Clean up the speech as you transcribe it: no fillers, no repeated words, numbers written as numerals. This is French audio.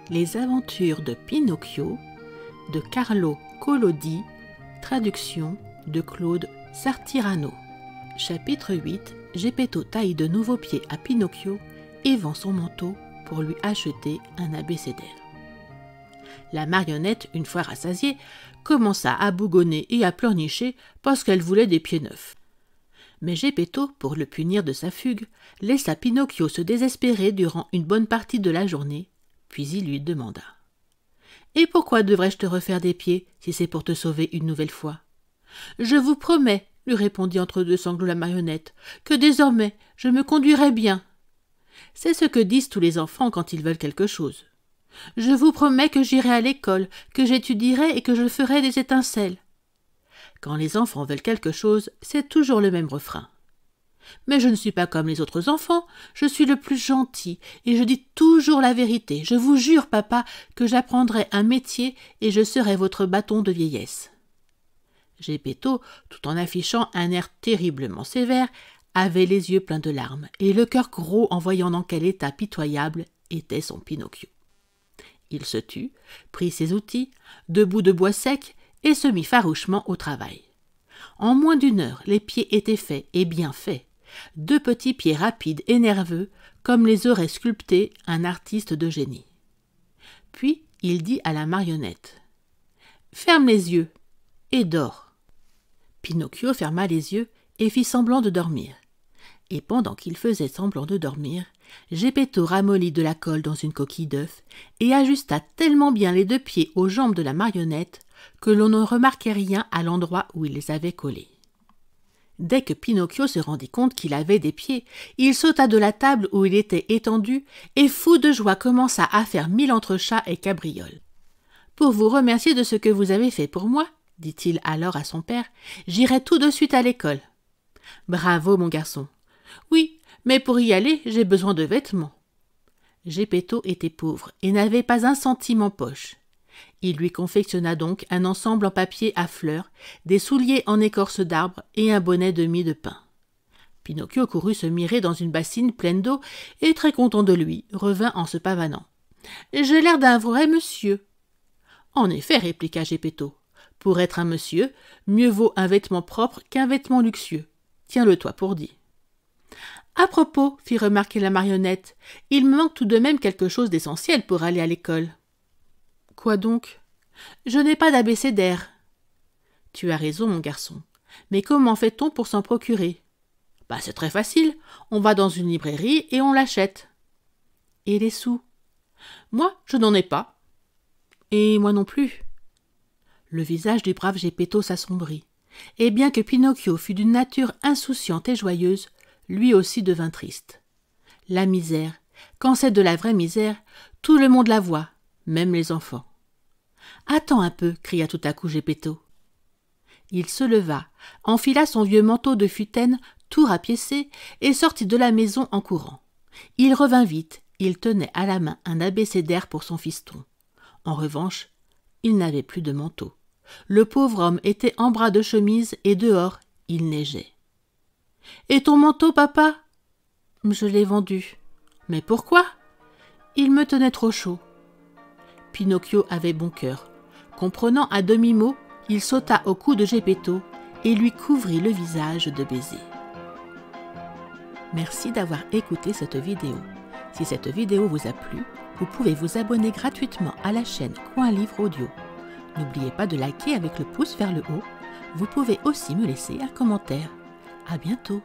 Les aventures de Pinocchio de Carlo Collodi, traduction de Claude Sartirano. Chapitre 8. Geppetto taille de nouveaux pieds à Pinocchio et vend son manteau pour lui acheter un abécédaire. La marionnette, une fois rassasiée, commença à bougonner et à pleurnicher parce qu'elle voulait des pieds neufs. Mais Geppetto, pour le punir de sa fugue, laissa Pinocchio se désespérer durant une bonne partie de la journée, puis il lui demanda « Et pourquoi devrais-je te refaire des pieds si c'est pour te sauver une nouvelle fois ?»« Je vous promets, » lui répondit entre deux sanglots la marionnette, « que désormais je me conduirai bien. » C'est ce que disent tous les enfants quand ils veulent quelque chose. « Je vous promets que j'irai à l'école, que j'étudierai et que je ferai des étincelles. » Quand les enfants veulent quelque chose, c'est toujours le même refrain. Mais je ne suis pas comme les autres enfants, je suis le plus gentil et je dis toujours la vérité. Je vous jure, papa, que j'apprendrai un métier et je serai votre bâton de vieillesse. Geppetto, tout en affichant un air terriblement sévère, avait les yeux pleins de larmes et le cœur gros en voyant dans quel état pitoyable était son Pinocchio. Il se tut, prit ses outils, 2 bouts de bois sec, et se mit farouchement au travail. En moins d'1 heure, les pieds étaient faits et bien faits. 2 petits pieds rapides et nerveux, comme les aurait sculptés un artiste de génie. Puis il dit à la marionnette « Ferme les yeux et dors. » Pinocchio ferma les yeux et fit semblant de dormir. Et pendant qu'il faisait semblant de dormir, Geppetto ramollit de la colle dans une coquille d'œuf et ajusta tellement bien les 2 pieds aux jambes de la marionnette que l'on ne remarquait rien à l'endroit où il les avait collés. Dès que Pinocchio se rendit compte qu'il avait des pieds, il sauta de la table où il était étendu et, fou de joie, commença à faire 1000 entrechats et cabrioles. « Pour vous remercier de ce que vous avez fait pour moi, dit-il alors à son père, j'irai tout de suite à l'école. »« Bravo, mon garçon. »« Oui, mais pour y aller, j'ai besoin de vêtements. » Geppetto était pauvre et n'avait pas un centime en poche. Il lui confectionna donc un ensemble en papier à fleurs, des souliers en écorce d'arbre et un bonnet de mie de pain. Pinocchio courut se mirer dans une bassine pleine d'eau et, très content de lui, revint en se pavanant. « J'ai l'air d'un vrai monsieur. »« En effet, répliqua Geppetto, pour être un monsieur, mieux vaut un vêtement propre qu'un vêtement luxueux. Tiens-le-toi pour dit. »« À propos, fit remarquer la marionnette, il me manque tout de même quelque chose d'essentiel pour aller à l'école. » « Quoi donc ? » ?»« Je n'ai pas d'abécédaire. »« Tu as raison, mon garçon. Mais comment fait-on pour s'en procurer ? » ?»« C'est très facile. On va dans une librairie et on l'achète. »« Et les sous ? » ?»« Moi, je n'en ai pas. »« Et moi non plus. » Le visage du brave Geppetto s'assombrit. Et bien que Pinocchio fût d'une nature insouciante et joyeuse, lui aussi devint triste. La misère, quand c'est de la vraie misère, tout le monde la voit, même les enfants. « Attends un peu » cria tout à coup Geppetto. Il se leva, enfila son vieux manteau de futaine tout rapiécé et sortit de la maison en courant. Il revint vite, il tenait à la main un abécédaire pour son fiston. En revanche, il n'avait plus de manteau. Le pauvre homme était en bras de chemise et dehors, il neigeait. « Et ton manteau, papa ?»« Je l'ai vendu. »« Mais pourquoi ?»« Il me tenait trop chaud. » Pinocchio avait bon cœur. Comprenant à demi-mot, il sauta au cou de Geppetto et lui couvrit le visage de baisers. Merci d'avoir écouté cette vidéo. Si cette vidéo vous a plu, vous pouvez vous abonner gratuitement à la chaîne Coin Livre Audio. N'oubliez pas de liker avec le pouce vers le haut. Vous pouvez aussi me laisser un commentaire. À bientôt.